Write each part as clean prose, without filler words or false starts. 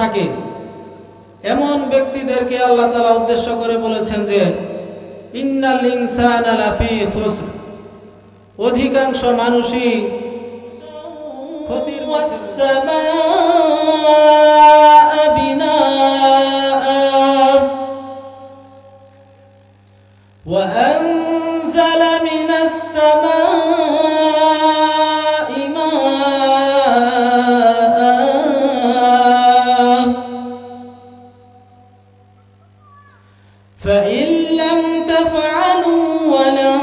থাকে এমন ব্যক্তিদেরকে আল্লাহ তাআলা উদ্দেশ্য করে বলেছেন যে ইন্নাল ইনসানা লাফি খুসর, অধিকাংশ মানুষই ক্ষতির মধ্যে। وأنزل من السماء ماء فإن لم تفعلوا ولن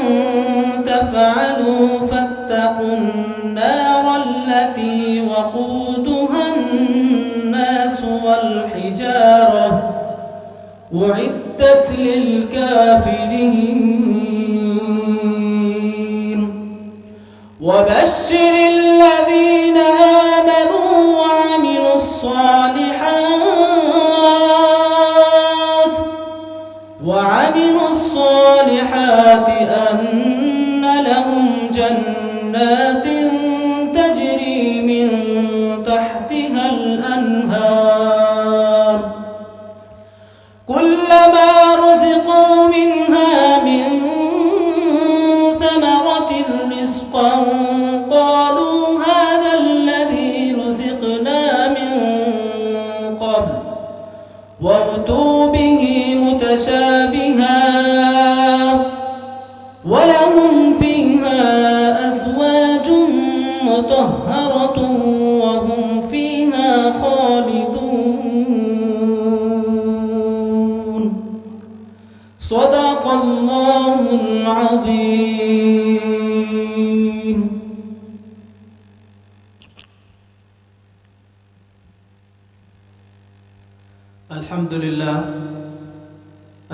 تفعلوا فاتقوا النار التي وقودها الناس والحجارة أعدت للكافرين وبشر الذين آمنوا وعملوا الصالحات أن لهم جنات تجري من تحتها الأنهار كلما رزقوا منها من ثمرة رزقا قالوا هذا الذي رزقنا من قبل وأتوا به متشابها ولهم فيها أزواج مطهرة وهم فيها خالدون صدق الله العظيم.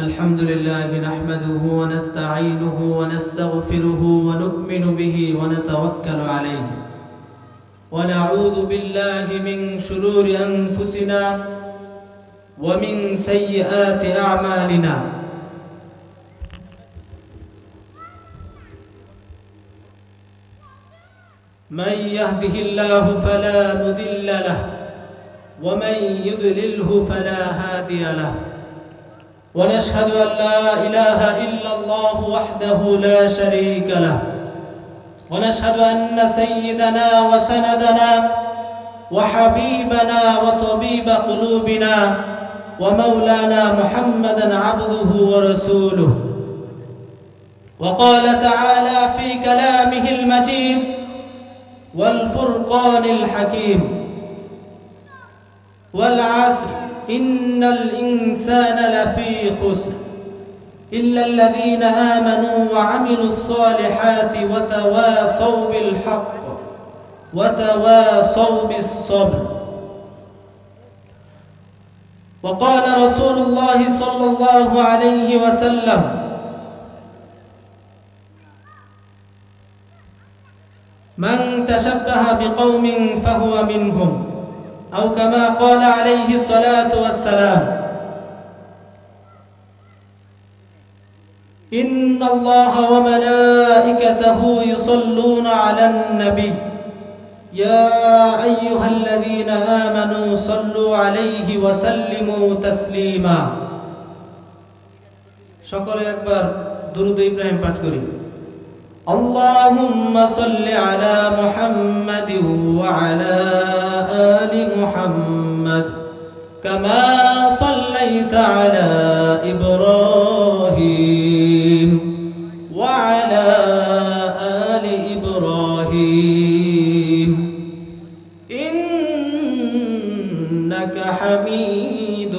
الحمد لله نحمده ونستعينه ونستغفره ونؤمن به ونتوكل عليه ونعوذ بالله من شرور أنفسنا ومن سيئات أعمالنا من يهده الله فلا مضل له ومن يضلله فلا هادي له ونشهد أن لا إله إلا الله وحده لا شريك له ونشهد أن سيدنا وسندنا وحبيبنا وطبيب قلوبنا ومولانا محمدا عبده ورسوله وقال تعالى في كلامه المجيد والفرقان الحكيم والعصر إن الإنسان لفي خسر إلا الذين آمنوا وعملوا الصالحات وتواصوا بالحق وتواصوا بالصبر. وقال رسول الله صلى الله عليه وسلم من تشبه بقوم فهو منهم أو كما قال عليه الصلاة والسلام إن الله وملائكته يصلون على النبي يا أيها الذين آمنوا صلوا عليه وسلموا تسليما. সকলে একবার দুরূদ ইব্রাহিম পাঠ করি। اللهم صل على محمد وعلى آل محمد كما صليت على إبراهيم وعلى آل إبراهيم إنك حميد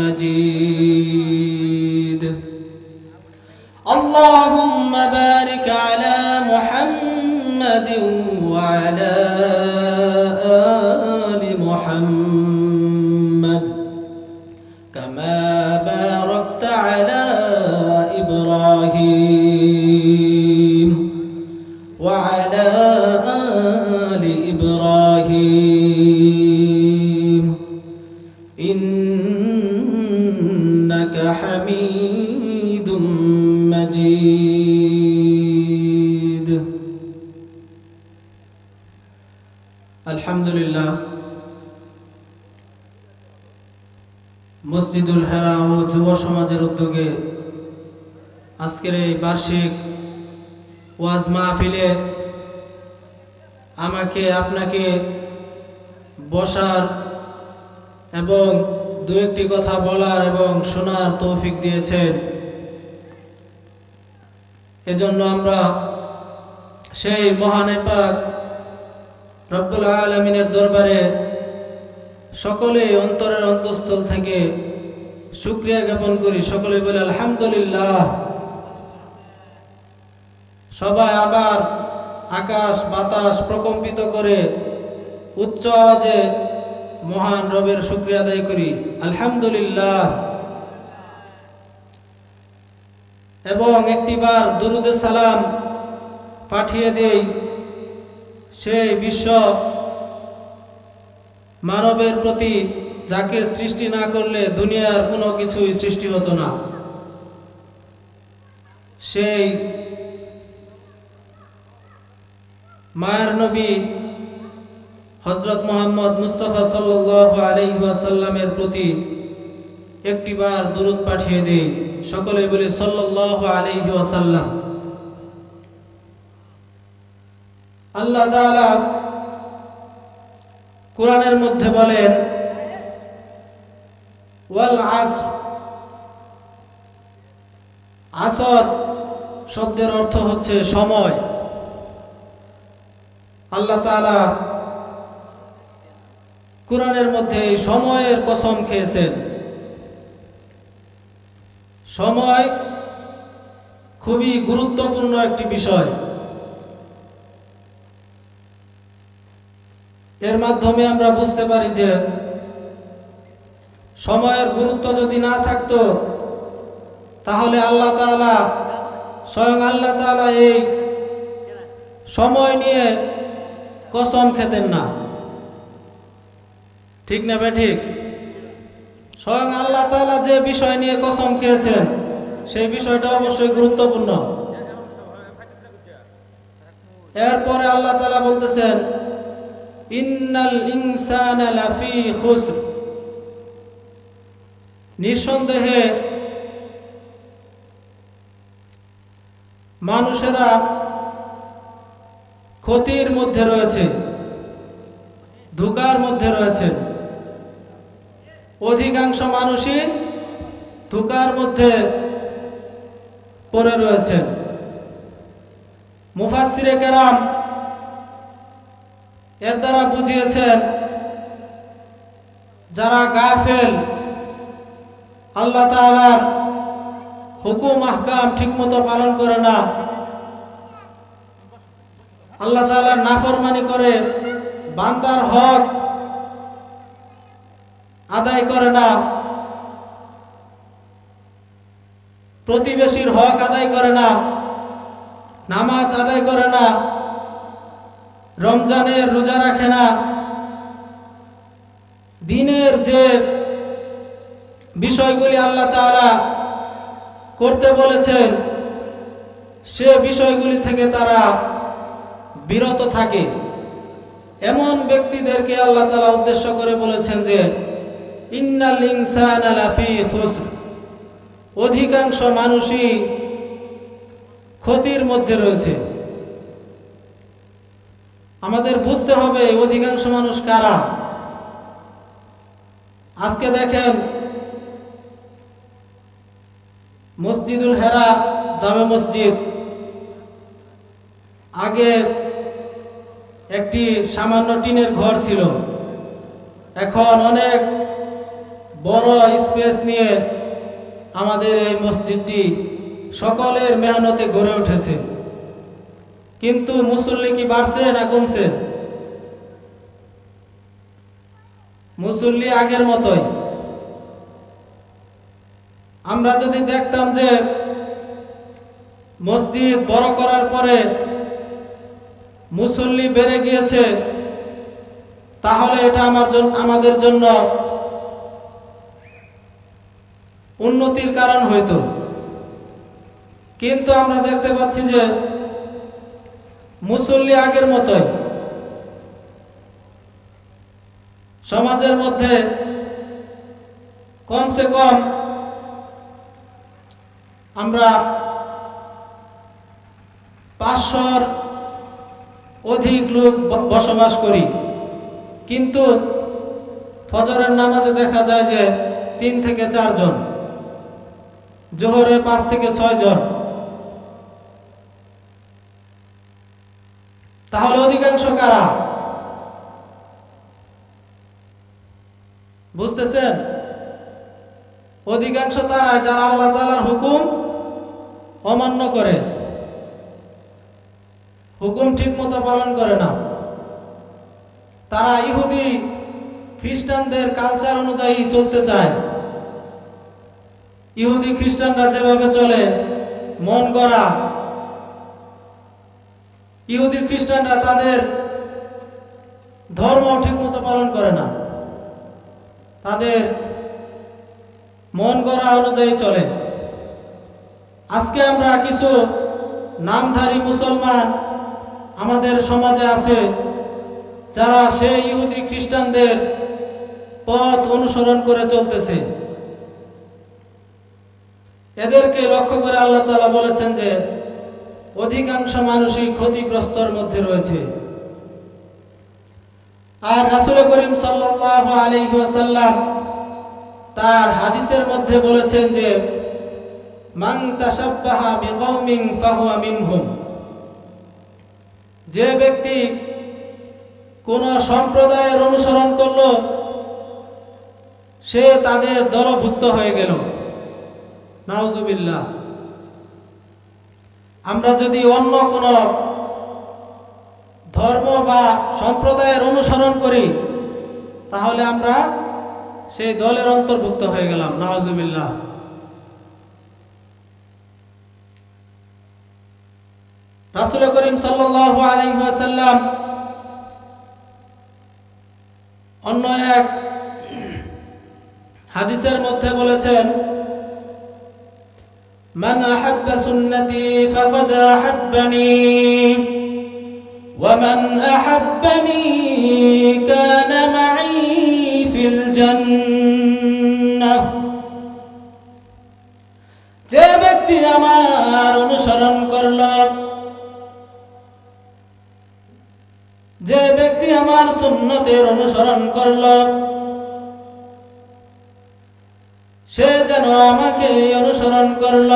مجيد. اللهم بارك على محمد وعلى آل محمد كما باركت على إبراهيم وعلى آل إبراهيم إنك حميد مجيد. الحمد لله মসজিদুল হেরা ও যুব সমাজের উদ্যোগে আজকের এই বার্ষিক ওয়াজ মাহফিলে আমাকে আপনাকে বসার এবং দু একটি কথা বলার এবং শোনার তৌফিক দিয়েছেন। এজন্য আমরা সেই মহান পাক রব্বুল আলামিনের দরবারে সকলে অন্তরের অন্তঃস্থল থেকে শুকরিয়া জ্ঞাপন করি। সকলে বলে আলহামদুলিল্লাহ। সবাই আবার আকাশ বাতাস প্রকম্পিত করে উচ্চ আওয়াজে মহান রবের শুকরিয়া আদায় করি, আলহামদুলিল্লাহ। এবং একটিবার দুরুদে সালাম পাঠিয়ে দেই সেই বিশ্ব মানবের প্রতি যাকে সৃষ্টি না করলে দুনিয়ার কোনো কিছুই সৃষ্টি হতো না, সেই মায়ার নবী হযরত মুহাম্মদ মুস্তাফা সাল্লাল্লাহু আলাইহি ওয়াসাল্লামের প্রতি একটিবার দুরূদ পাঠিয়ে দেই। সকলে বলে সাল্লাল্লাহু আলাইহি ওয়াসাল্লাম। আল্লাহ তাআলা কোরআনের মধ্যে বলেন ওয়াল আসর। আসর শব্দের অর্থ হচ্ছে সময়। আল্লাহ তাআলা কোরআনের মধ্যে সময়ের কসম খেয়েছেন। সময় খুবই গুরুত্বপূর্ণ একটি বিষয়। এর মাধ্যমে আমরা বুঝতে পারি যে সময়ের গুরুত্ব যদি না থাকতো তাহলে আল্লাহ তাআলা স্বয়ং আল্লাহ তাআলা এই সময় নিয়ে কসম খেতেন না। ঠিক না ঠিক? স্বয়ং আল্লাহ তাআলা যে বিষয় নিয়ে কসম খেয়েছেন সেই বিষয়টা অবশ্যই গুরুত্বপূর্ণ। এরপরে আল্লাহ তাআলা বলতেছেন ইন্নাল ইনসানা লাফি খুসর। নিঃসন্দেহে মানুষেরা ক্ষতির মধ্যে রয়েছে, ধোঁকার মধ্যে রয়েছে। অধিকাংশ মানুষই ধোঁকার মধ্যে পড়ে রয়েছেন। মুফাসসিরে কেরাম এর দ্বারা বুঝিয়েছেন যারা গাফেল, আল্লাহ তাআলার হুকুম আহকাম ঠিকমতো পালন করে না, আল্লাহ তাআলার নাফরমানি করে, বান্দার হক আদায় করে না, প্রতিবেশীর হক আদায় করে না, নামাজ আদায় করে না, রমজানের রোজা রাখে না, দিনের যে বিষয়গুলি আল্লাহ তাআলা করতে বলেছেন সে বিষয়গুলি থেকে তারা বিরত থাকে। এমন ব্যক্তিদেরকে আল্লাহ তাআলা উদ্দেশ্য করে বলেছেন যে ইন্নাল ইনসানা লাফি খুসর। অধিকাংশ মানুষই ক্ষতির মধ্যে রয়েছে। আমাদের বুঝতে হবে অধিকাংশ মানুষ কারা। আজকে দেখেন মসজিদুল হেরা জামে মসজিদ আগে একটি সামান্য টিনের ঘর ছিল, এখন অনেক বড় স্পেস নিয়ে আমাদের এই মসজিদটি সকলের মেহনতে গড়ে উঠেছে। কিন্তু মুসল্লি কি বাড়ছে না কমছে? মুসল্লি আগের মতোই। আমরা যদি দেখতাম যে মসজিদ বড় করার পরে মুসল্লি বেড়ে গিয়েছে তাহলে এটা আমাদের জন্য উন্নতির কারণ হইতো। কিন্তু আমরা দেখতে পাচ্ছি যে মুসল্লি আগের মতোই। সমাজের মধ্যে কমসে কম আমরা 500-র অধিক লোক বসবাস করি, কিন্তু ফজরের নামাজে দেখা যায় যে 3 থেকে 4 জন, জোহরে 5 থেকে 6 জন। তাহলে অধিকাংশ কারা? বুঝতেছেন? অধিকাংশ তারা যারা আল্লাহ তাআলার হুকুম অমান্য করে, হুকুম ঠিক মতো পালন করে না। তারা ইহুদি খ্রিস্টানদের কালচার অনুযায়ী চলতে চায়। ইহুদি খ্রিস্টানরা যেভাবে চলে, মন গড়া, ইহুদি খ্রিস্টানরা তাদের ধর্ম ঠিক মতো পালন করে না, তাদের মন গড়া অনুযায়ী চলে। আজকে আমরা কিছু নামধারী মুসলমান আমাদের সমাজে আছে, যারা সেই ইহুদি খ্রিস্টানদের পথ অনুসরণ করে চলতেছে। এদেরকে লক্ষ্য করে আল্লাহ তাআলা বলেছেন যে অধিকাংশ মানুষই ক্ষতিগ্রস্তর মধ্যে রয়েছে। আর রাসূল করিম সাল্লাল্লাহু আলাইহি ওয়াসাল্লাম তার হাদিসের মধ্যে বলেছেন যে মান তাশাব্বাহা বিকওমিন ফাহুয়া মিনহুম, যে ব্যক্তি কোন সম্প্রদায়ের অনুসরণ করলো সে তাদের দলভুক্ত হয়ে গেল। নাউজুবিল্লাহ। আমরা যদি অন্য কোন ধর্ম বা সম্প্রদায়ের অনুসরণ করি তাহলে আমরা সেই দলের অন্তর্ভুক্ত হয়ে গেলাম। নাউজুবিল্লাহ। রাসূল করিম সাল্লাল্লাহু আলাইহি ওয়াসাল্লাম অন্য এক হাদিসের মধ্যে বলেছেন মান আহাব্বা সুন্নতি ফাকাদ আহাব্বানি ওয়া মান আহাব্বানি কানা মাই ফিল জান্নাহ, যে ব্যক্তি আমার অনুসরণ করল, যে ব্যক্তি আমার সুন্নতের অনুসরণ করল, সে যেন আমাকে অনুসরণ করল,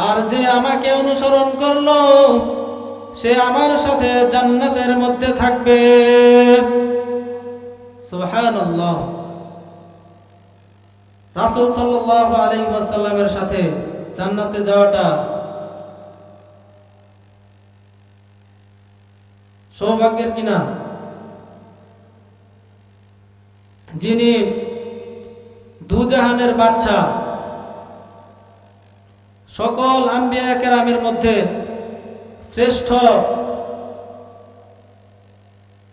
আর যে আমাকে অনুসরণ করল সে আমার সাথে জান্নাতের মধ্যে থাকবে। সুবহানাল্লাহ। রাসূল সাল্লাল্লাহু আলাইহি ওয়াসাল্লামের সাথে জান্নাতে যাওয়াটা সৌভাগ্যের কিনা? যিনি দুজাহানের বাদশা, সকল আম্বিয়া কেরামের মধ্যে শ্রেষ্ঠ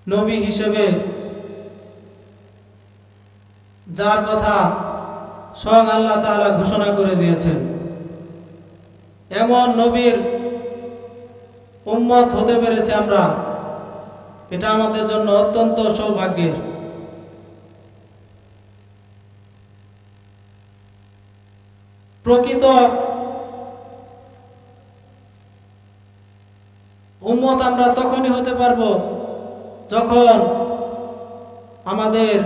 নবী হিসেবে যার কথা স্বয়ং আল্লাহ তাআলা ঘোষণা করে দিয়েছেন, এমন নবীর উম্মত হতে পেরেছে আমরা, এটা আমাদের জন্য অত্যন্ত সৌভাগ্যের। প্রকৃত উম্মত আমরা তখনই হতে পারবো যখন আমাদের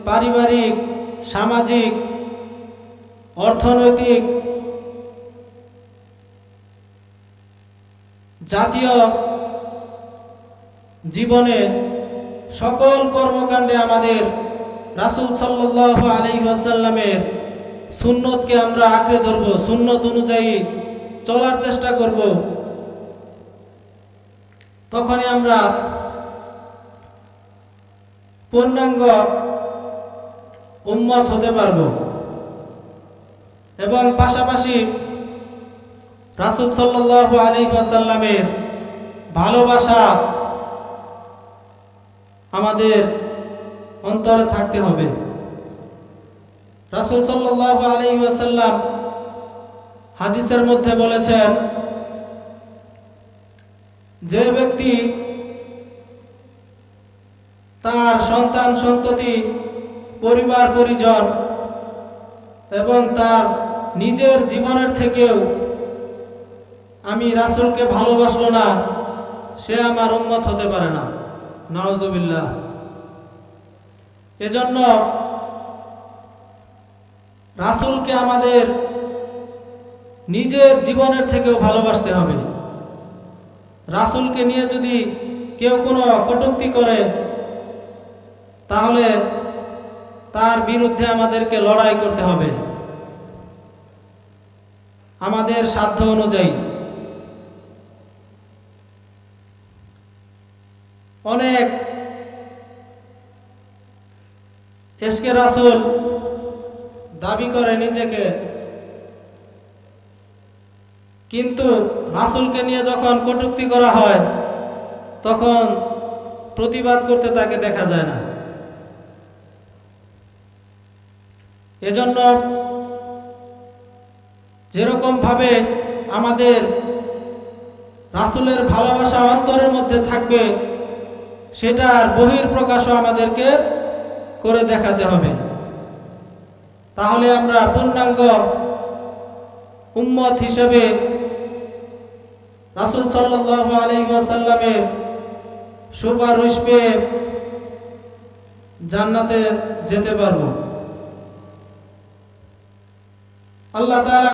পারিবারিক, সামাজিক, অর্থনৈতিক, জাতীয় জীবনে সকল কর্মকাণ্ডে আমাদের রাসূল সাল্লাল্লাহু আলাইহি ওয়াসাল্লামের সুন্নতকে আমরা আঁকড়ে ধরব, সুন্নত অনুযায়ী চলার চেষ্টা করব। তখনই আমরা পূর্ণাঙ্গ উম্মত হতে পারব এবং পাশাপাশি রাসূল সাল্লাল্লাহু আলাইহি ওয়াসাল্লামের ভালোবাসা আমাদের অন্তরে থাকতে হবে। রাসূল সাল্লাল্লাহু আলাইহি ওয়াসাল্লাম হাদিসের মধ্যে বলেছেন, যে ব্যক্তি তার সন্তান সন্ততি পরিবার পরিজন এবং তার নিজের জীবনের থেকেও আমি রাসূলকে ভালোবাসলো না, সে আমার উম্মত হতে পারে না। নাউজুবিল্লাহ। এজন্য রাসূলকে আমাদের নিজের জীবনের থেকেও ভালোবাসতে হবে। রাসূলকে নিয়ে যদি কেউ কোনো কটূক্তি করে, তাহলে তার বিরুদ্ধে আমাদেরকে লড়াই করতে হবে আমাদের সাধ্য অনুযায়ী। অনেক এশকে রাসূল দাবি করে নিজেকে, কিন্তু রাসূলকে নিয়ে যখন কটূক্তি করা হয় তখন প্রতিবাদ করতে তাকে দেখা যায় না। এজন্য যেরকম ভাবে আমাদের রাসূলের ভালোবাসা অন্তরের মধ্যে থাকবে, সেটার বহিঃপ্রকাশও আমাদেরকে করে দেখাতে হবে। তাহলে আমরা পূর্ণাঙ্গ উম্মত হিসেবে রাসূল সাল্লাল্লাহু আলাইহি ওয়াসাল্লামের সুপারিশ পেয়ে জান্নাতে যেতে পারবো। আল্লাহ তাআলা